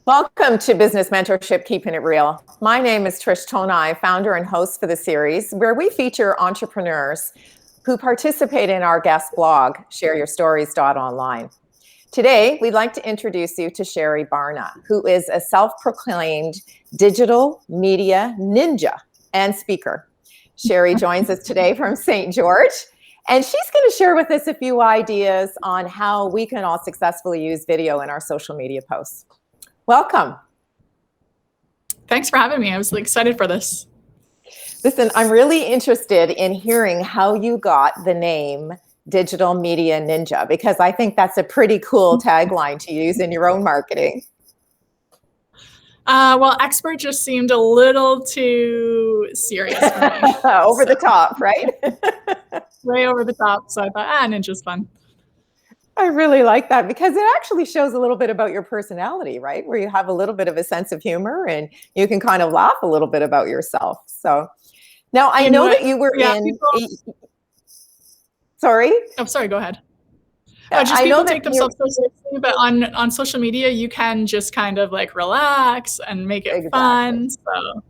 Welcome to Business Mentorship, Keeping It Real. My name is Trish Tonai, founder and host for the series, where we feature entrepreneurs who participate in our guest blog, shareyourstories.online. Today, we'd like to introduce you to Sherri Barna, who is a self-proclaimed digital media ninja and speaker. Sherri joins us today from St. George, and she's going to share with us a few ideas on how we can all successfully use video in our social media posts. Welcome. Thanks for having me. I was excited for this. Listen, I'm really interested in hearing how you got the name Digital Media Ninja, because I think that's a pretty cool tagline to use in your own marketing. Well, expert just seemed a little too serious for me. Over the top, right? Way over the top. So I thought, ninja's fun. I really like that because it actually shows a little bit about your personality, right? Where you have a little bit of a sense of humor and you can kind of laugh a little bit about yourself. So now I know that you were Sorry? Oh, sorry, go ahead. Just people take themselves so seriously, but on social media, you can just kind of like relax and make it fun. So.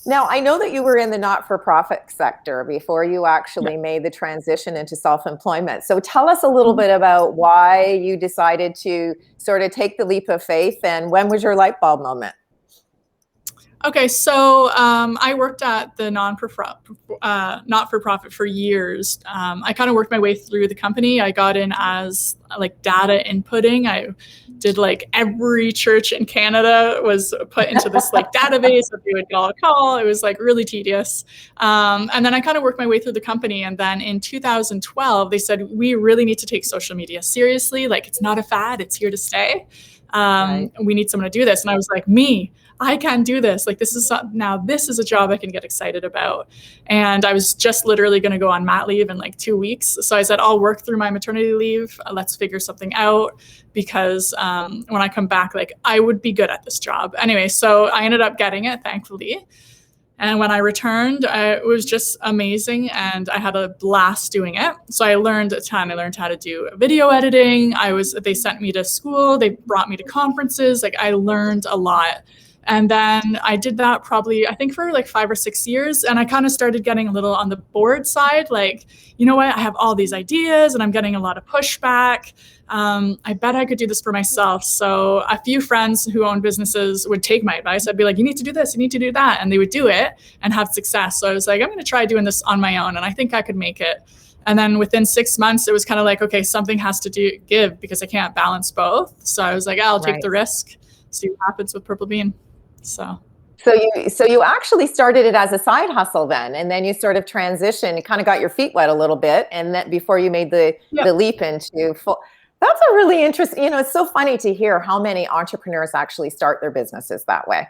Now, I know that you were in the not-for-profit sector before you actually made the transition into self-employment. So tell us a little bit about why you decided to sort of take the leap of faith, and when was your light bulb moment? Okay, so I worked at the not-for-profit for years. I kind of worked my way through the company. I got in as like data inputting. I did like every church in Canada was put into this like database that they would all call. It was like really tedious. And then I kind of worked my way through the company. And then in 2012, they said, we really need to take social media seriously. Like it's not a fad, it's here to stay. We need someone to do this. And I was like, I can do this. Like this is a job I can get excited about. And I was just literally going to go on mat leave in like 2 weeks. So I said, I'll work through my maternity leave. Let's figure something out because when I come back, like I would be good at this job. Anyway, so I ended up getting it, thankfully. And when I returned, it was just amazing. And I had a blast doing it. So I learned a ton. I learned how to do video editing. They sent me to school. They brought me to conferences. Like I learned a lot. And then I did that probably, I think for like 5 or 6 years. And I kind of started getting a little on the bored side, like, you know what, I have all these ideas and I'm getting a lot of pushback. I bet I could do this for myself. So a few friends who own businesses would take my advice. I'd be like, you need to do this, you need to do that. And they would do it and have success. So I was like, I'm going to try doing this on my own. And I think I could make it. And then within 6 months, it was kind of like, okay, something has to give because I can't balance both. So I was like, I'll take the risk, see what happens with Purple Bean. So you actually started it as a side hustle then, and then you sort of transitioned, you kind of got your feet wet a little bit, and that before you made the leap into full. That's a really interesting, it's so funny to hear how many entrepreneurs actually start their businesses that way.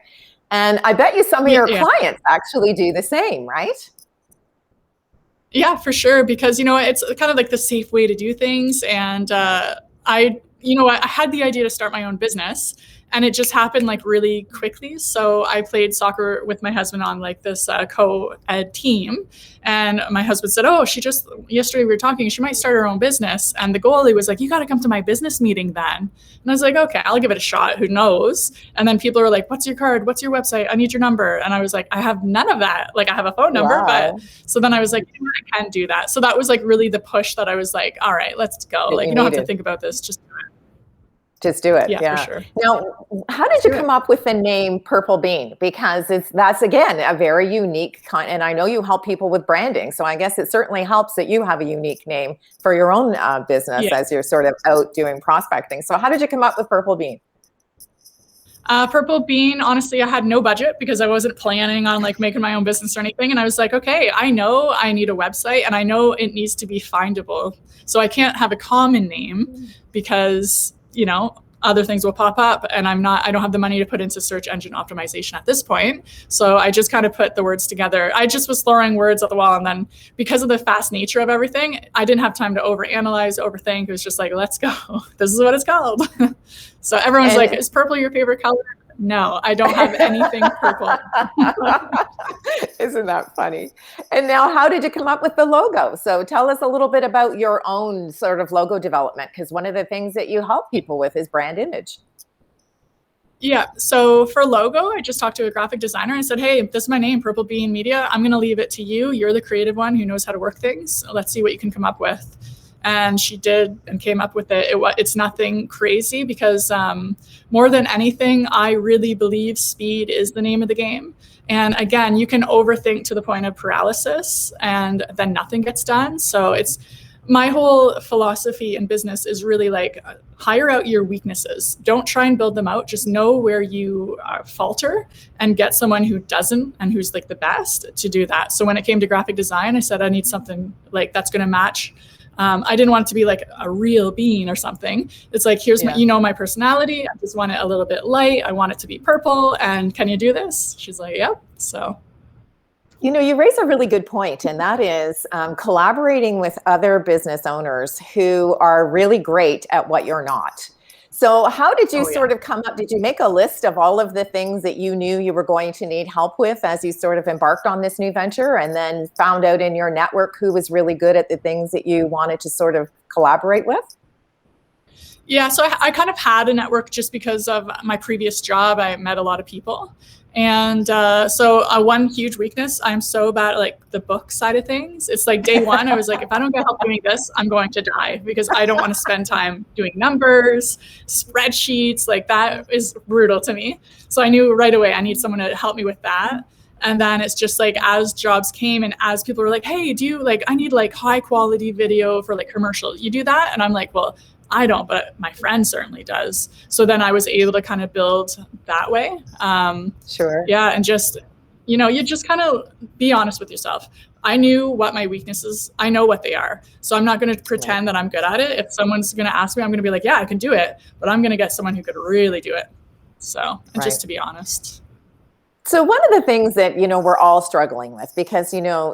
And I bet you some of your clients actually do the same, right? Yeah, for sure. Because, it's kind of like the safe way to do things. And I had the idea to start my own business. And it just happened like really quickly. So I played soccer with my husband on like this co-ed team. And my husband said, yesterday we were talking, she might start her own business. And the goalie was like, you got to come to my business meeting then. And I was like, okay, I'll give it a shot. Who knows? And then people were like, what's your card? What's your website? I need your number. And I was like, I have none of that. Like I have a phone number, but so then I was like, I can do that. So that was like really the push that I was like, all right, let's go. Like you don't have to think about this. Just do it. Just do it. Yeah, for sure. Now, how did you come up with the name Purple Bean? Because that's again a very unique kind, and I know you help people with branding, so I guess it certainly helps that you have a unique name for your own business as you're sort of out doing prospecting. So how did you come up with Purple Bean? Purple Bean, honestly, I had no budget because I wasn't planning on like making my own business or anything. And I was like, okay, I know I need a website and I know it needs to be findable. So I can't have a common name because other things will pop up and I don't have the money to put into search engine optimization at this point. So I just kind of put the words together. I just was throwing words at the wall. And then because of the fast nature of everything, I didn't have time to overanalyze, overthink. It was just like, let's go. This is what it's called. So everyone's like, is purple your favorite color? No, I don't have anything purple. Isn't that funny? And now, how did you come up with the logo? So tell us a little bit about your own sort of logo development, because one of the things that you help people with is brand image. Yeah. So for logo, I just talked to a graphic designer. I said, hey, this is my name, Purple Bean Media. I'm going to leave it to you. You're the creative one who knows how to work things. Let's see what you can come up with. And she did and came up with it. It's nothing crazy because more than anything, I really believe speed is the name of the game. And again, you can overthink to the point of paralysis and then nothing gets done. So it's my whole philosophy in business is really like hire out your weaknesses. Don't try and build them out. Just know where you falter and get someone who doesn't and who's like the best to do that. So when it came to graphic design, I said, I need something like that's going to match. I didn't want it to be like a real bean or something. It's like, here's my, my personality. I just want it a little bit light. I want it to be purple. And can you do this? She's like, yep. So. You raise a really good point, and that is collaborating with other business owners who are really great at what you're not. So how did you sort of come up? Did you make a list of all of the things that you knew you were going to need help with as you sort of embarked on this new venture, and then found out in your network who was really good at the things that you wanted to sort of collaborate with? Yeah, so I kind of had a network just because of my previous job. I met a lot of people. And so one huge weakness, I'm so bad at like the book side of things. It's like day one, I was like, if I don't get help doing this, I'm going to die because I don't want to spend time doing numbers, spreadsheets, like that is brutal to me. So I knew right away I need someone to help me with that. And then it's just like, as jobs came and as people were like, hey, I need like high quality video for like commercial. You do that? And I'm like, well, I don't, but my friend certainly does. So then I was able to kind of build that way. Sure. Yeah. And just, you just kind of be honest with yourself. I knew what my weaknesses, I know what they are. So I'm not going to pretend that I'm good at it. If someone's going to ask me, I'm going to be like, yeah, I can do it, but I'm going to get someone who could really do it. So just to be honest. So one of the things that, we're all struggling with, because,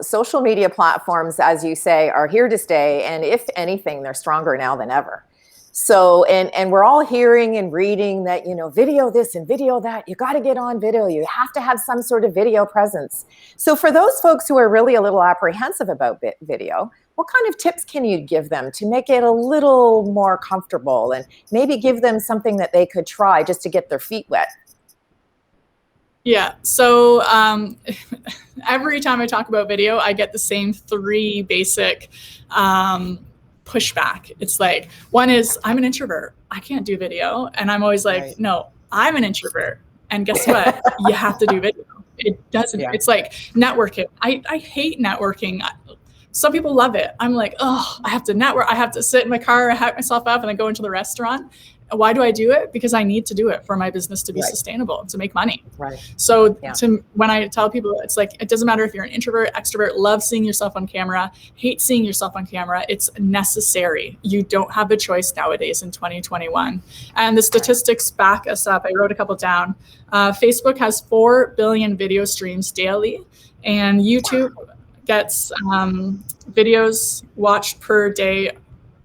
social media platforms, as you say, are here to stay. And if anything, they're stronger now than ever. So, and we're all hearing and reading that, video this and video that, you got to get on video. You have to have some sort of video presence. So for those folks who are really a little apprehensive about video, what kind of tips can you give them to make it a little more comfortable and maybe give them something that they could try just to get their feet wet? Yeah. So every time I talk about video, I get the same three basic pushback. It's like, one is I'm an introvert. I can't do video. And I'm always like, no, I'm an introvert. And guess what? You have to do video. It doesn't. It's like networking. I hate networking. Some people love it. I'm like, oh, I have to network. I have to sit in my car, hack myself up, and then go into the restaurant. Why do I do it? Because I need to do it for my business to be sustainable, to make money. So when I tell people, it's like, it doesn't matter if you're an introvert, extrovert, love seeing yourself on camera, hate seeing yourself on camera. It's necessary. You don't have a choice nowadays in 2021. And the statistics back us up. I wrote a couple down. Facebook has 4 billion video streams daily, and YouTube gets videos watched per day.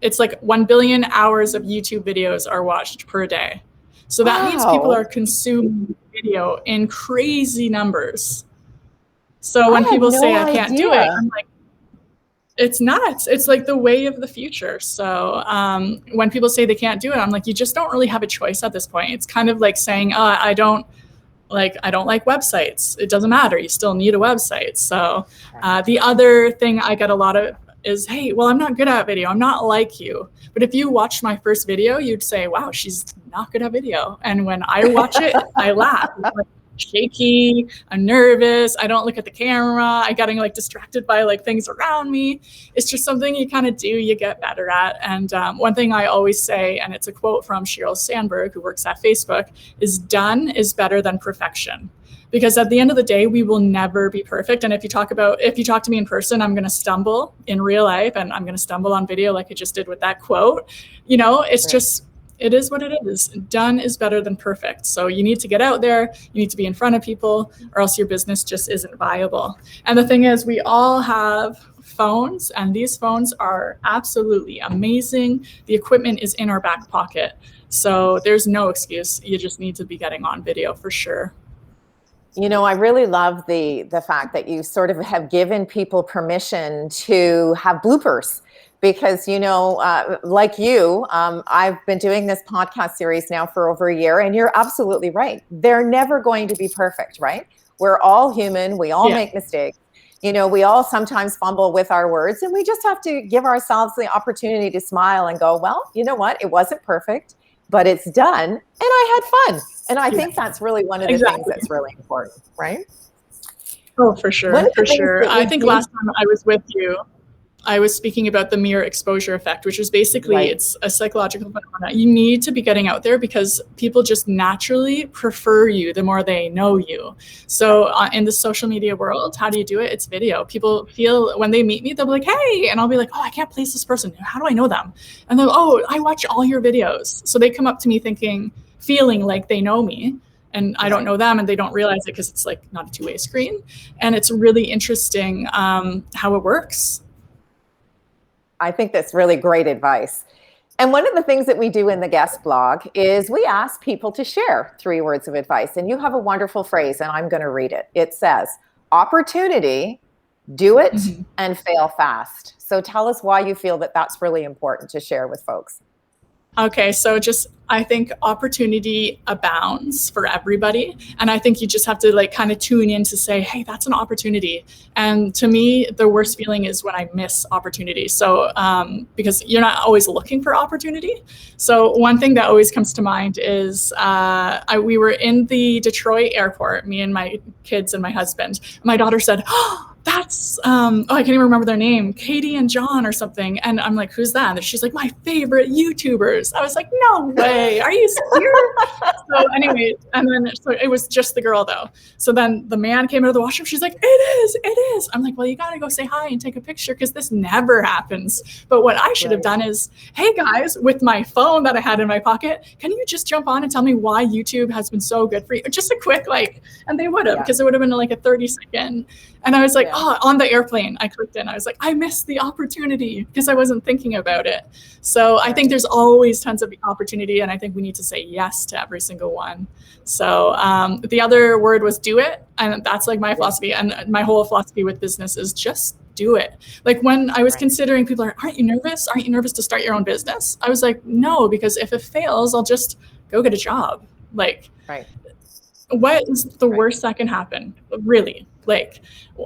It's like 1 billion hours of YouTube videos are watched per day. So that means people are consuming video in crazy numbers. So when people say I can't do it, I'm like, it's nuts. It's like the way of the future. So when people say they can't do it, I'm like, you just don't really have a choice at this point. It's kind of like saying, I don't like websites. It doesn't matter. You still need a website. So the other thing I get a lot of is, hey, well, I'm not good at video. I'm not like you. But if you watched my first video, you'd say, wow, she's not good at video. And when I watch it, I laugh. I'm like shaky, I'm nervous, I don't look at the camera, I getting like distracted by like things around me. It's just something you kind of do, you get better at. And one thing I always say, and it's a quote from Sheryl Sandberg, who works at Facebook, is done is better than perfection. Because at the end of the day, we will never be perfect. And if you talk to me in person, I'm going to stumble in real life, and I'm going to stumble on video like I just did with that quote. It's just, it is what it is. Done is better than perfect. So you need to get out there, you need to be in front of people, or else your business just isn't viable. And the thing is, we all have phones, and these phones are absolutely amazing. The equipment is in our back pocket. So there's no excuse. You just need to be getting on video for sure. I really love the fact that you sort of have given people permission to have bloopers because, like you, I've been doing this podcast series now for over a year, and you're absolutely right. They're never going to be perfect, right? We're all human. We all make mistakes. We all sometimes fumble with our words, and we just have to give ourselves the opportunity to smile and go, well, you know what? It wasn't perfect, but it's done, and I had fun. And I think that's really one of the things that's really important, right? Oh, for sure, for sure. I think last time I was with you, I was speaking about the mere exposure effect, which is basically it's a psychological phenomenon. You need to be getting out there because people just naturally prefer you the more they know you. So in the social media world, how do you do it? It's video. People feel when they meet me, they'll be like, hey, and I'll be like, oh, I can't place this person. How do I know them? And they're like, oh, I watch all your videos. So they come up to me feeling like they know me. And I don't know them, and they don't realize it because it's like not a two-way screen. And it's really interesting how it works. I think that's really great advice. And one of the things that we do in the guest blog is we ask people to share 3 words of advice. And you have a wonderful phrase, and I'm going to read it. It says, opportunity, do it, and fail fast. So tell us why you feel that that's really important to share with folks. Okay, so I think opportunity abounds for everybody. And I think you just have to kind of tune in to say, hey, that's an opportunity. And to me, the worst feeling is when I miss opportunity. So because you're not always looking for opportunity. So one thing that always comes to mind is we were in the Detroit airport, me and my kids and my husband. My daughter said, oh, that's, I can't even remember their name, Katie and John or something. And I'm like, who's that? And she's like, my favorite YouTubers. I was like, no way. Are you serious? So anyway, and then so it was just the girl though. So then the man came out of the washroom. She's like, it is. I'm like, well, you got to go say hi and take a picture because this never happens. But what I should have done is, hey guys, with my phone that I had in my pocket, can you just jump on and tell me why YouTube has been so good for you? Just a quick and they would have, because it would have been like a 30-second. And I was like, oh, on the airplane, I clicked in. I was like, I missed the opportunity because I wasn't thinking about it. So I think there's always tons of opportunity. And I think we need to say yes to every single one. So the other word was do it. And that's like my philosophy. And my whole philosophy with business is just do it. Like when I was considering, people are, aren't you nervous? Aren't you nervous to start your own business? I was like, no, because if it fails, I'll just go get a job. What is the worst that can happen? Really?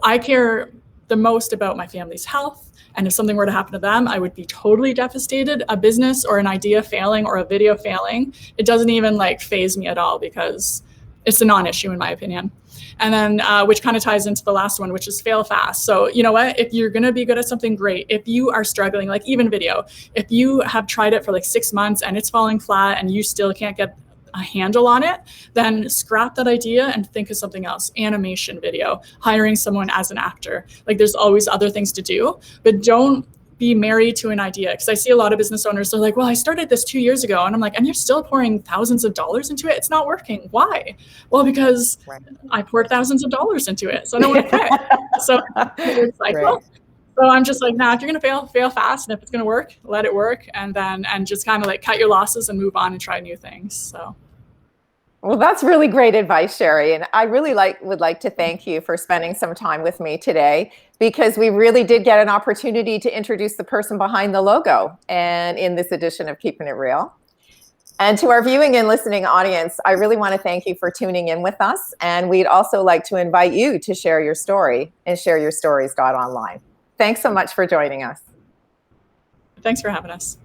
I care the most about my family's health. And if something were to happen to them, I would be totally devastated. A business or an idea failing or a video failing, it doesn't even faze me at all because it's a non-issue in my opinion. And then, which kind of ties into the last one, which is fail fast. So you know what, if you're going to be good at something, great. If you are struggling, even video, if you have tried it for 6 months and it's falling flat and you still can't get a handle on it, then scrap that idea and think of something else. Animation video, hiring someone as an actor. There's always other things to do, but don't be married to an idea. Because I see a lot of business owners, they're like, well, I started this 2 years ago. And I'm like, and you're still pouring thousands of dollars into it? It's not working. Why? Well, because I poured thousands of dollars into it. So I don't want to quit. So it's cycle. So I'm just like, nah, if you're going to fail fast. And if it's going to work, let it work. And just kind of cut your losses and move on and try new things. So. Well, that's really great advice, Sherri. And I really would like to thank you for spending some time with me today, because we really did get an opportunity to introduce the person behind the logo and in this edition of Keepin' It Real. And to our viewing and listening audience, I really want to thank you for tuning in with us. And we'd also like to invite you to share your story and shareyourstories.online. Thanks so much for joining us. Thanks for having us.